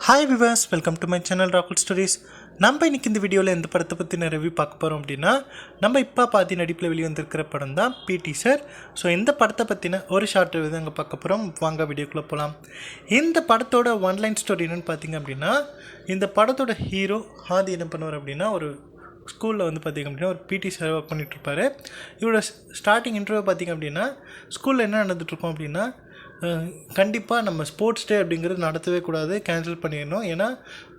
Hi viewers, welcome to my channel ராகுல் stories. நம்ம இன்றைக்கி இந்த வீடியோவில் எந்த படத்தை பற்றின ரிவ்யூ பார்க்க போகிறோம் அப்படின்னா, நம்ம இப்போ பாதி நடிப்பில் வெளிவந்திருக்கிற படம் தான் பிடி சார். ஸோ இந்த படத்தை பற்றின ஒரு ஷார்ட் ரிவ்யூ தான் அங்கே பார்க்க போகிறோம். வாங்க வீடியோக்குள்ளே போகலாம். இந்த படத்தோட ஒன்லைன் ஸ்டோரி என்னென்னு பார்த்தீங்க அப்படின்னா, இந்த படத்தோட ஹீரோ ஆதி என்ன பண்ணுவார் அப்படின்னா, ஒரு ஸ்கூலில் வந்து பார்த்திங்க அப்படின்னா ஒரு பிடி சார் ஒர்க் பண்ணிகிட்ருப்பார். இவரோட ஸ்டார்டிங் இன்டர்வியூ பார்த்திங்க அப்படின்னா, ஸ்கூலில் என்ன நடந்துகிட்ருக்கோம் அப்படின்னா, கண்டிப்பாக நம்ம ஸ்போர்ட்ஸ் டே அப்படிங்கிறது நடத்தவே கூடாது, கேன்சல் பண்ணிடணும். ஏன்னா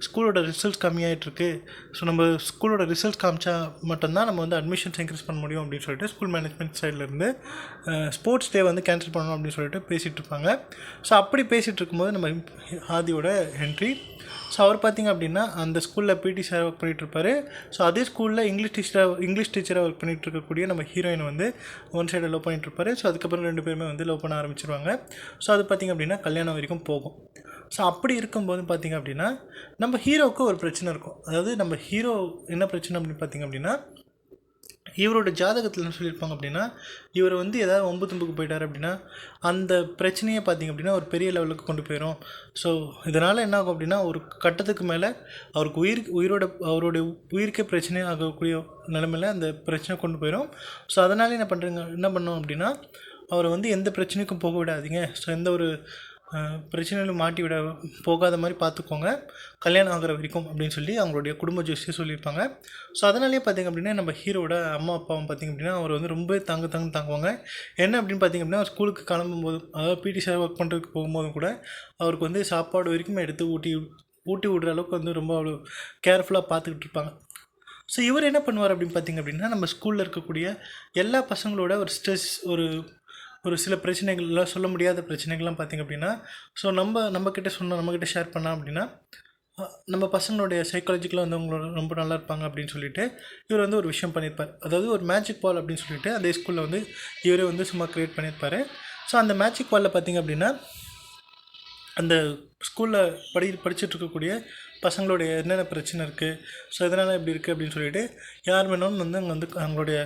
ஸ்கூலோட ரிசல்ட்ஸ் கம்மியாகிட்ருக்கு. ஸோ நம்ம ஸ்கூலோட ரிசல்ட்ஸ் காமிச்சா மட்டும்தான் நம்ம வந்து அட்மிஷன்ஸ் இன்க்ரீஸ் பண்ண முடியும் அப்படின்னு சொல்லிட்டு ஸ்கூல் மேனேஜ்மெண்ட் சைட்லேருந்து ஸ்போர்ட்ஸ் டே வந்து கேன்சல் பண்ணணும் அப்படின்னு சொல்லிட்டு பேசிகிட்டு இருப்பாங்க. ஸோ அப்படி பேசிகிட்டு இருக்கும்போது நம்ம ஆதியோட என்ட்ரி. ஸோ அவர் பார்த்திங்க அப்படின்னா அந்த ஸ்கூலில் பிடி சார் ஒர்க் பண்ணிகிட்ருப்பாரு. ஸோ அதே ஸ்கூலில் இங்கிலீஷ் டீச்சராக ஒர்க் பண்ணிகிட்டு இருக்கக்கூடிய நம்ம ஹீரோயின் வந்து ஒன் சைடை லவ் பண்ணிகிட்ருப்பாரு. ஸோ அதுக்கப்புறம் ரெண்டு பேருமே வந்து லவ் பண்ண ஆரம்பிச்சிருவாங்க. ஸோ அது பார்த்திங்க அப்படின்னா கல்யாணம் வரைக்கும் போகும். ஸோ அப்படி இருக்கும்போது பார்த்திங்க அப்படின்னா நம்ம ஹீரோவுக்கு ஒரு பிரச்சனை இருக்கும். அதாவது நம்ம ஹீரோ என்ன பிரச்சனை அப்படின்னு பார்த்திங்க அப்படின்னா, இவரோட ஜாதகத்தில் என்ன சொல்லியிருப்பாங்க அப்படின்னா, இவர் வந்து ஏதாவது ஒம்பு தும்புக்கு போயிட்டார் அப்படின்னா அந்த பிரச்சனையை பார்த்திங்க அப்படின்னா ஒரு பெரிய லெவலுக்கு கொண்டு போயிடும். ஸோ இதனால் என்ன ஆகும் அப்படின்னா, ஒரு கட்டத்துக்கு மேலே அவருக்கு அவருடைய உயிருக்கே பிரச்சனை ஆகக்கூடிய நிலைமையில் அந்த பிரச்சனை கொண்டு போயிடும். ஸோ அதனால் என்ன பண்ணோம் அப்படின்னா, அவரை வந்து எந்த பிரச்சனைக்கும் போக விடாதீங்க. ஸோ எந்த ஒரு பிரச்சனையிலும் மாட்டி போகாத மாதிரி பார்த்துக்கோங்க, கல்யாணம் ஆகிற வரைக்கும் அப்படின்னு சொல்லி அவங்களுடைய குடும்ப ஜோசியை சொல்லியிருப்பாங்க. ஸோ அதனாலேயே பார்த்திங்க அப்படின்னா நம்ம ஹீரோட அம்மா அப்பாவும் பார்த்திங்க அப்படின்னா அவர் வந்து ரொம்ப தாங்குவாங்க. என்ன அப்படின்னு பார்த்திங்க அப்படின்னா, ஸ்கூலுக்கு கிளம்பும்போது, அதாவது பிடி சார் ஒர்க் பண்ணுறதுக்கு போகும்போதும் கூட அவருக்கு வந்து சாப்பாடு வரைக்கும் எடுத்து ஊட்டி விடுற அளவுக்கு வந்து ரொம்ப அவ்வளோ கேர்ஃபுல்லாக பார்த்துக்கிட்டு இருப்பாங்க. ஸோ இவர் என்ன பண்ணுவார் அப்படின்னு பார்த்திங்க அப்படின்னா, நம்ம ஸ்கூலில் இருக்கக்கூடிய எல்லா பசங்களோட ஒரு ஸ்ட்ரெஸ், ஒரு சில பிரச்சனைகள்லாம், சொல்ல முடியாத பிரச்சனைகள்லாம் பார்த்திங்க அப்படின்னா, ஸோ நம்மக்கிட்ட ஷேர் பண்ணால் அப்படின்னா நம்ம பசங்களுடைய சைக்காலஜிக்கலாக வந்து அவங்களோட ரொம்ப நல்லா இருப்பாங்க அப்படின்னு சொல்லிட்டு இவர் வந்து ஒரு விஷயம் பண்ணியிருப்பார். அதாவது ஒரு மேஜிக் பால் அப்படின்னு சொல்லிட்டு அதே ஸ்கூலில் வந்து இவரே வந்து சும்மா க்ரியேட் பண்ணியிருப்பார். ஸோ அந்த மேஜிக் பாலில் பார்த்திங்க அப்படின்னா அந்த ஸ்கூலில் படிச்சுட்டு இருக்கக்கூடிய பசங்களுடைய என்னென்ன பிரச்சனை இருக்குது, ஸோ எதனால் இப்படி இருக்குது அப்படின்னு சொல்லிட்டு யார் வேணாலும் வந்து அங்கே வந்து அவங்களுடைய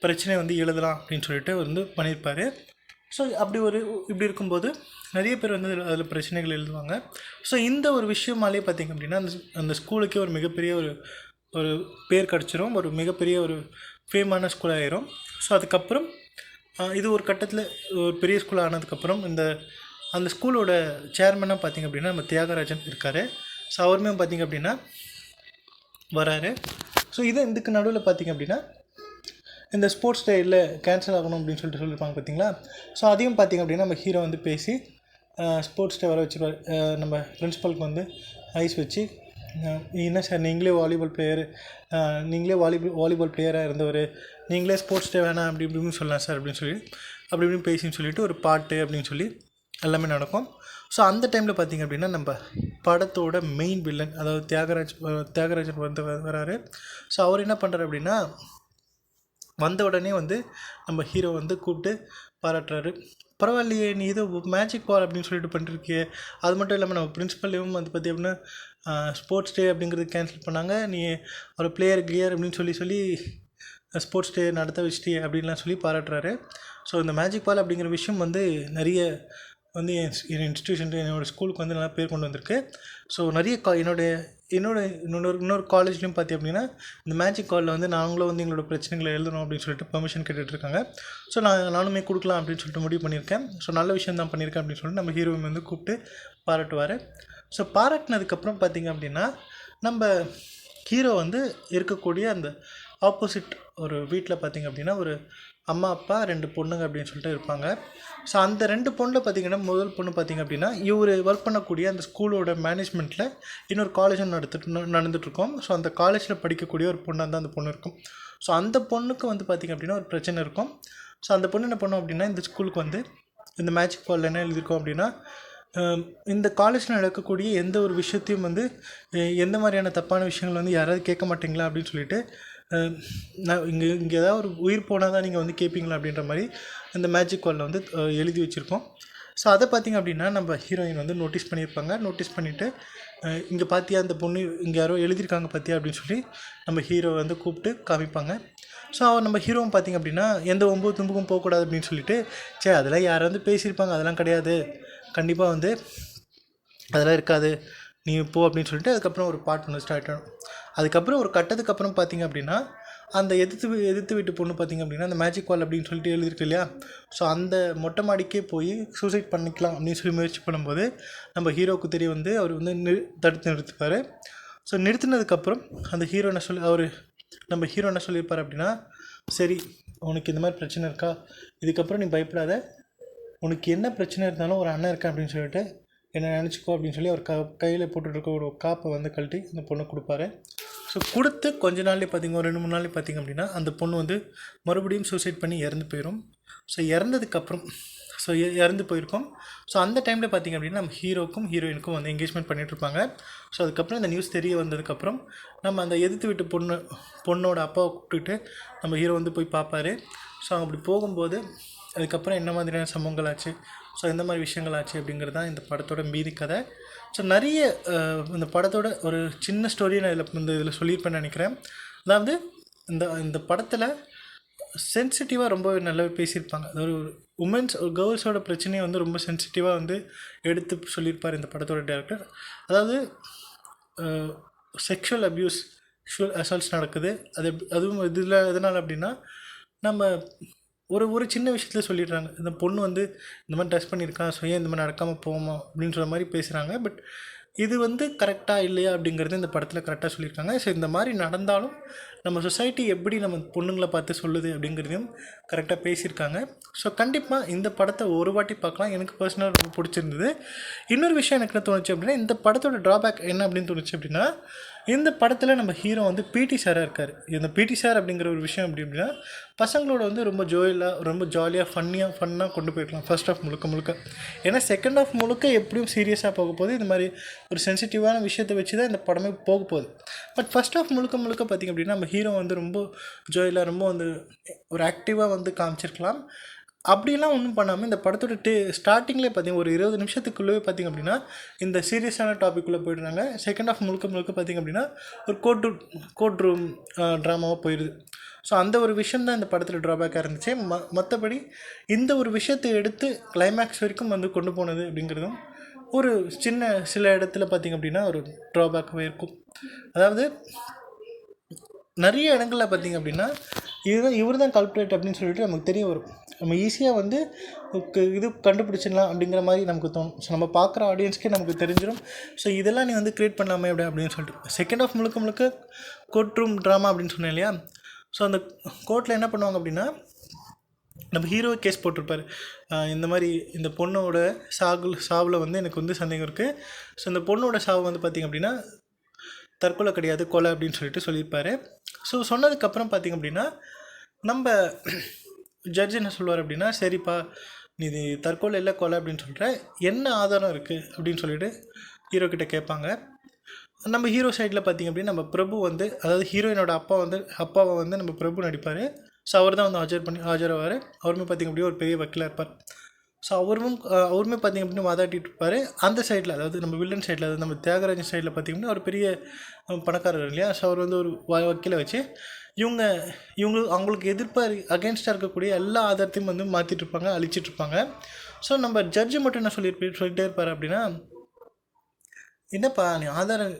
பிரச்சனையை வந்து எழுதலாம் அப்படின்னு சொல்லிட்டு வந்து பண்ணியிருப்பார். ஸோ இப்படி இருக்கும்போது நிறைய பேர் வந்து அதில் பிரச்சனைகள் எழுதுவாங்க. ஸோ இந்த ஒரு விஷயமாலே பார்த்திங்க அப்படின்னா அந்த ஸ்கூலுக்கே ஒரு மிகப்பெரிய ஒரு பேர் கிடச்சிரும், ஒரு மிகப்பெரிய ஒரு ஃபேமான ஸ்கூல் ஆகிரும். ஸோ அதுக்கப்புறம் இது ஒரு கட்டத்தில் ஒரு பெரிய ஸ்கூல் ஆனதுக்கப்புறம் அந்த ஸ்கூலோட சேர்மனாக பார்த்திங்க அப்படின்னா நம்ம தியாகராஜன் இருக்கார். ஸோ அவருமே பார்த்திங்க அப்படின்னா வராரு. ஸோ இதுக்கு நடுவில் பார்த்திங்க அப்படின்னா இந்த ஸ்போர்ட்ஸ் டே இல்லை, கேன்சல் ஆகணும் அப்படின்னு சொல்லியிருப்பாங்க பார்த்தீங்களா. ஸோ அதையும் பார்த்திங்க அப்படின்னா நம்ம ஹீரோ வந்து பேசி ஸ்போர்ட்ஸ் டே வர வச்சுருவார். நம்ம பிரின்ஸிபலுக்கு வந்து ஐஸ் வச்சு, என்ன சார் நீங்களே வாலிபால் பிளேயராக இருந்தவர், நீங்களே ஸ்போர்ட்ஸ் டே வேணாம் அப்படி இப்படின்னு சொல்லலாம் சார் அப்படின்னு சொல்லி அப்படி இப்படின்னு பேசின்னு சொல்லிவிட்டு ஒரு பாட்டு அப்படின்னு சொல்லி எல்லாமே நடக்கும். ஸோ அந்த டைமில் பார்த்திங்க அப்படின்னா நம்ம படத்தோட மெயின் வில்லன், அதாவது தியாகராஜன் வந்து வராரு. ஸோ அவர் என்ன பண்ணுறாரு அப்படின்னா, வந்த உடனே வந்து நம்ம ஹீரோ வந்து கூப்பிட்டு பாராட்டுறாரு. பரவாயில்லையே, நீ ஏதோ மேஜிக் பால் அப்படின்னு சொல்லிட்டு பண்ணிருக்கியே, அது மட்டும் இல்லாமல் நம்ம பிரின்ஸிபல்லையும் வந்து பார்த்தி அப்படின்னா ஸ்போர்ட்ஸ் டே அப்படிங்கிறது கேன்சல் பண்ணாங்க, நீ ஒரு பிளேயர் கிளியர் அப்படின்னு சொல்லி ஸ்போர்ட்ஸ் டே நடத்த வச்சிட்டியே அப்படின்லாம் சொல்லி பாராட்டுறாரு. ஸோ இந்த மேஜிக் பால் அப்படிங்கிற விஷயம் வந்து நிறைய வந்து என் இன்ஸ்டியூஷன் என்னோடய ஸ்கூலுக்கு வந்து நல்லா பேர் கொண்டு வந்திருக்கு. ஸோ நிறைய இன்னொரு காலேஜ்லேயும் பார்த்தி அப்படின்னா இந்த மேஜிக் காலில் வந்து நாங்களும் வந்து எங்களோட பிரச்சனைகளை எழுதணும் அப்படின்னு சொல்லிட்டு பெர்மிஷன் கேட்டுட்ருக்காங்க. ஸோ நானுமே கொடுக்கலாம் அப்படின்னு சொல்லிட்டு முடிவு பண்ணியிருக்கேன். ஸோ நல்ல விஷயம் தான் பண்ணியிருக்கேன் அப்படின்னு சொல்லிட்டு நம்ம ஹீரோயின் வந்து கூப்பிட்டு பாராட்டுவார். ஸோ பாராட்டினதுக்கப்புறம் பார்த்திங்க அப்படின்னா நம்ம ஹீரோ வந்து இருக்கக்கூடிய அந்த ஆப்போசிட் ஒரு வீட்டில் பார்த்திங்க அப்படின்னா ஒரு அம்மா அப்பா 2 பொண்ணுங்க அப்படின்னு சொல்லிட்டு இருப்பாங்க. ஸோ அந்த 2 பொண்ணில் பார்த்திங்கன்னா முதல் பொண்ணு பார்த்திங்க அப்படின்னா இவர் ஒர்க் பண்ணக்கூடிய அந்த ஸ்கூலோட மேனேஜ்மெண்ட்டில் இன்னொரு காலேஜும் நடந்துகிட்ருக்கோம். ஸோ அந்த காலேஜில் படிக்கக்கூடிய ஒரு பொண்ணாக தான் அந்த பொண்ணு இருக்கும். ஸோ அந்த பொண்ணுக்கு வந்து பார்த்திங்க அப்படின்னா ஒரு பிரச்சனை இருக்கும். ஸோ அந்த பொண்ணு என்ன பண்ணோம் அப்படின்னா, இந்த ஸ்கூலுக்கு வந்து இந்த மேஜிக் பாலில் என்ன எழுதியிருக்கோம் அப்படின்னா, இந்த காலேஜில் நடக்கக்கூடிய எந்த ஒரு விஷயத்தையும் வந்து எந்த மாதிரியான தப்பான விஷயங்கள் வந்து யாராவது கேட்க மாட்டிங்களா அப்படின்னு சொல்லிட்டு, நான் இங்கே ஏதாவது ஒரு உயிர் போனால் தான் நீங்கள் வந்து கேட்பீங்களா அப்படின்ற மாதிரி இந்த மேஜிக் காலில் வந்து எழுதி வச்சுருக்கோம். ஸோ அதை பார்த்திங்க அப்படின்னா நம்ம ஹீரோயின் வந்து நோட்டீஸ் பண்ணியிருப்பாங்க. நோட்டீஸ் பண்ணிவிட்டு, இங்கே பார்த்தியா அந்த பொண்ணு இங்கே யாரோ எழுதியிருக்காங்க பார்த்தியா அப்படின்னு சொல்லி நம்ம ஹீரோ வந்து கூப்பிட்டு காமிப்பாங்க. ஸோ நம்ம ஹீரோவும் பார்த்திங்க அப்படின்னா எந்த ஒம்பது தும்புக்கும் போகக்கூடாது அப்படின்னு சொல்லிட்டு, அதெல்லாம் யாராவது பேசியிருப்பாங்க, அதெல்லாம் கிடையாது, கண்டிப்பாக வந்து அதெல்லாம் இருக்காது, நீ போ அப்படின்னு சொல்லிட்டு அதுக்கப்புறம் ஒரு பாட்டு ஒன்று ஸ்டார்ட் ஆகும். அதுக்கப்புறம் ஒரு கட்டத்துக்கு அப்புறம் பார்த்திங்க அப்படின்னா அந்த எதிர்த்து வீட்டு பொண்ணு பார்த்திங்க அப்படின்னா அந்த மேஜிக் வால் அப்படின்னு சொல்லிட்டு எழுதிருக்கு இல்லையா, ஸோ அந்த மொட்டை மாடிக்கே போய் சூசைட் பண்ணிக்கலாம் அப்படின்னு சொல்லி முயற்சி பண்ணும்போது நம்ம ஹீரோவுக்கு தெரிய வந்து அவர் வந்து தடுத்து நிறுத்திப்பார். ஸோ நிறுத்தினதுக்கப்புறம் அந்த ஹீரோ நம்ம ஹீரோ என்ன சொல்லியிருப்பார் அப்படின்னா, சரி உனக்கு இந்த மாதிரி பிரச்சனை இருக்கா, இதுக்கப்புறம் நீ பயப்படாத, உனக்கு என்ன பிரச்சனை இருந்தாலும் ஒரு அண்ணன் இருக்கேன் அப்படின்னு சொல்லிட்டு என்னை நினச்சிக்கோ அப்படின்னு சொல்லி அவர் கையில் போட்டுட்ருக்க ஒரு காப்பை வந்து கழட்டி அந்த பொண்ணை கொடுப்பாரு. ஸோ கொடுத்து கொஞ்ச நாள்லேயே பார்த்திங்க, ஒரு 2-3 நாள்லேயே பார்த்திங்க அப்படின்னா அந்த பொண்ணு வந்து மறுபடியும் சூசைட் பண்ணி இறந்து போயிடும். ஸோ இறந்து போயிருக்கோம். ஸோ அந்த டைமில் பார்த்திங்க அப்படின்னா நம்ம ஹீரோக்கும் ஹீரோயினுக்கும் வந்து என்கேஜ்மெண்ட் பண்ணிகிட்ருப்பாங்க. ஸோ அதுக்கப்புறம் இந்த நியூஸ் தெரிய வந்ததுக்கப்புறம் நம்ம அந்த எதிர்த்து வீட்டு பொண்ணோட அப்பாவை கூப்பிட்டுட்டு நம்ம ஹீரோ வந்து போய் பார்ப்பாரு. ஸோ அப்படி போகும்போது அதுக்கப்புறம் என்ன மாதிரியான சம்பவங்கள் ஆச்சு, ஸோ எந்த மாதிரி விஷயங்கள் ஆச்சு அப்படிங்கிறது தான் இந்த படத்தோட மீதி கதை. ஸோ நிறைய இந்த படத்தோட ஒரு சின்ன ஸ்டோரியை நான் இதில் சொல்லியிருப்பேன்னு நினைக்கிறேன். அதாவது இந்த படத்தில் சென்சிட்டிவாக ரொம்ப நல்லா பேசியிருப்பாங்க. அதாவது ஒரு கேர்ள்ஸோட பிரச்சனையை வந்து ரொம்ப சென்சிட்டிவாக வந்து எடுத்து சொல்லியிருப்பார் இந்த படத்தோட டைரக்டர். அதாவது செக்ஷுவல் அசால்ட்ஸ் நடக்குது. அதுவும் எதனால் அப்படின்னா நம்ம ஒரு சின்ன விஷயத்தில் சொல்லிடுறாங்க, இந்த பொண்ணு வந்து இந்த மாதிரி ட்ரெஸ் பண்ணியிருக்கான், ஸோ ஏன் இந்த மாதிரி நடக்காமல் போவோமா அப்படின்ற மாதிரி பேசுகிறாங்க. பட் இது வந்து கரெக்டாக இல்லையா அப்படிங்கிறது இந்த படத்தில் கரெக்டாக சொல்லியிருக்காங்க. ஸோ இந்த மாதிரி நடந்தாலும் நம்ம சொசைட்டி எப்படி நம்ம பொண்ணுங்களை பார்த்து சொல்லுது அப்படிங்கிறதையும் கரெக்டாக பேசியிருக்காங்க. ஸோ கண்டிப்பாக இந்த படத்தை ஒரு வாட்டி பார்க்கலாம். எனக்கு பர்சனலாக ரொம்ப பிடிச்சிருந்தது. இன்னொரு விஷயம் எனக்கு என்ன தோணுச்சு அப்படின்னா, இந்த படத்தோட ட்ராபேக் என்ன அப்படின்னு தோணுச்சு அப்படின்னா, இந்த படத்தில் நம்ம ஹீரோ வந்து பிடி சாராக இருக்கார். இந்த பிடி சார் அப்படிங்கிற ஒரு விஷயம் அப்படின்னா பசங்களோட வந்து ரொம்ப ஜாலியாக ஃபன்னாக கொண்டு போயிருக்கலாம் ஃபர்ஸ்ட் ஆஃப் முழுக்க. ஏன்னா செகண்ட் ஆஃப் முழுக்க எப்படியும் சீரியஸாக போக போகுது, இந்த மாதிரி ஒரு சென்சிட்டிவான விஷயத்தை வச்சு தான் இந்த படமே போக போகுது. பட் ஃபர்ஸ்ட் ஆஃப் முழுக்க பார்த்திங்க அப்படின்னா நம்ம ஹீரோ வந்து ரொம்ப ஜாலியாக ரொம்ப வந்து ஒரு ஆக்டிவாக வந்து காமிச்சிருக்கலாம். அப்படிலாம் ஒன்றும் பண்ணாமல் இந்த படத்தோட ஸ்டார்டிங்லேயே பார்த்திங்க ஒரு 20 நிமிஷத்துக்குள்ளே பார்த்திங்க அப்படின்னா இந்த சீரியஸான டாபிக்குள்ளே போயிடுறாங்க. செகண்ட் ஆஃப் முழுக்க பார்த்திங்க அப்படின்னா ஒரு கோர்ட் ரூம் ட்ராமாவாக போயிடுது. ஸோ அந்த ஒரு விஷயம் தான் இந்த படத்தில் ட்ராபேக்காக இருந்துச்சு. மற்றபடி இந்த ஒரு விஷயத்தை எடுத்து கிளைமேக்ஸ் வரைக்கும் வந்து கொண்டு போனது அப்படிங்கிறதும் ஒரு சில இடத்துல பார்த்திங்க அப்படின்னா ஒரு ட்ராபேக்காகவே இருக்கும். அதாவது நிறைய இடங்களில் பார்த்திங்க அப்படின்னா இவர் தான் கல்ப்ரேட் அப்படின்னு சொல்லிட்டு நமக்கு தெரிய வரும். நம்ம ஈஸியாக வந்து இது கண்டுபிடிச்சிடலாம் அப்படிங்கிற மாதிரி நமக்கு தோணும். ஸோ நம்ம பார்க்குற ஆடியன்ஸ்க்கே நமக்கு தெரிஞ்சிடும். ஸோ இதெல்லாம் நீ வந்து க்ரியேட் பண்ணாமல் அப்படின்னு சொல்லிட்டு செகண்ட் ஆஃப் முழுக்க கோர்ட் ரூம் ட்ராமா அப்படின்னு சொன்னேன் இல்லையா. ஸோ அந்த கோர்ட்டில் என்ன பண்ணுவாங்க அப்படின்னா, நம்ம ஹீரோ கேஸ் போட்டிருப்பார். இந்த மாதிரி இந்த பொண்ணோட சாவில் வந்து எனக்கு வந்து சந்தேகம் இருக்குது. ஸோ இந்த பொண்ணோட சாவு வந்து பார்த்திங்க அப்படின்னா தற்கொலை கிடையாது, கொலை அப்படின்னு சொல்லியிருப்பார். ஸோ சொன்னதுக்கப்புறம் பார்த்திங்க அப்படின்னா நம்ம ஜட்ஜ் என்ன சொல்லுவார் அப்படின்னா, சரிப்பா நீ இது தற்கொலை இல்லை கொலை அப்படின்னு சொல்கிற, என்ன ஆதாரம் இருக்குது அப்படின்னு சொல்லிட்டு ஹீரோ கிட்டே கேட்பாங்க. நம்ம ஹீரோ சைடில் பார்த்திங்க அப்படின்னா நம்ம பிரபு வந்து, அதாவது ஹீரோயினோட அப்பாவை வந்து நம்ம பிரபு நடிப்பார். ஸோ அவர் தான் வந்து ஆஜராவார். அவருமே பார்த்திங்க அப்படின்னா ஒரு பெரிய வக்கீலாக இருப்பார். ஸோ அவருமே பார்த்திங்க அப்படின்னா வாதாட்டிட்டு இருப்பார். அந்த சைடில், அதாவது நம்ம வில்லன் சைடில், அதாவது நம்ம தியாகராஜன் சைடில் பார்த்திங்கன்னா ஒரு பெரிய பணக்காரர் இல்லையா. ஸோ அவர் வந்து ஒரு வக்கீலை வச்சு அவங்களுக்கு அகேன்ஸ்டாக இருக்கக்கூடிய எல்லா ஆதாரத்தையும் வந்து மாற்றிட்டுருப்பாங்க, அழிச்சிட்ருப்பாங்க. ஸோ நம்ம ஜட்ஜு மட்டும் என்ன சொல்லிகிட்டே இருப்பார் அப்படின்னா, என்னப்பா நீ ஆதாரம்,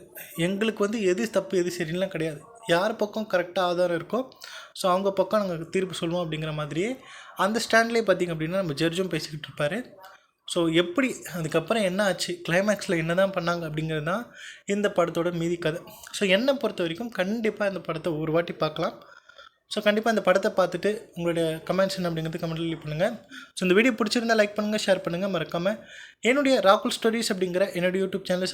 எங்களுக்கு வந்து எது தப்பு எது சரிலாம் கிடையாது, யார் பக்கம் கரெக்டாக ஆதாரம் இருக்கோ ஸோ அவங்க பக்கம் நாங்கள் தீர்ப்பு சொல்லுவோம் அப்படிங்கிற மாதிரியே அந்த ஸ்டாண்ட்லேயே பார்த்திங்க அப்படின்னா நம்ம ஜட்ஜும் பேசிக்கிட்டு இருப்பார். ஸோ எப்படி அதுக்கப்புறம் என்ன ஆச்சு, கிளைமேக்ஸில் என்ன தான் பண்ணாங்க அப்படிங்கிறது தான் இந்த படத்தோட மீதி கதை. ஸோ என்னை பொறுத்த வரைக்கும் கண்டிப்பாக இந்த படத்தை ஒரு வாட்டி பார்க்கலாம். ஸோ கண்டிப்பாக இந்த படத்தை பார்த்துட்டு உங்களுடைய கமெண்ட்ஸ் என்ன அப்படிங்கிறது கமெண்ட்டில் லீவ் பண்ணுங்கள். ஸோ இந்த வீடியோ பிடிச்சிருந்தால் லைக் பண்ணுங்கள், ஷேர் பண்ணுங்கள். மறக்காமல் என்னுடைய ராகுல் ஸ்டோரிஸ் அப்படிங்கிற என்னுடைய யூடியூப் சேனலை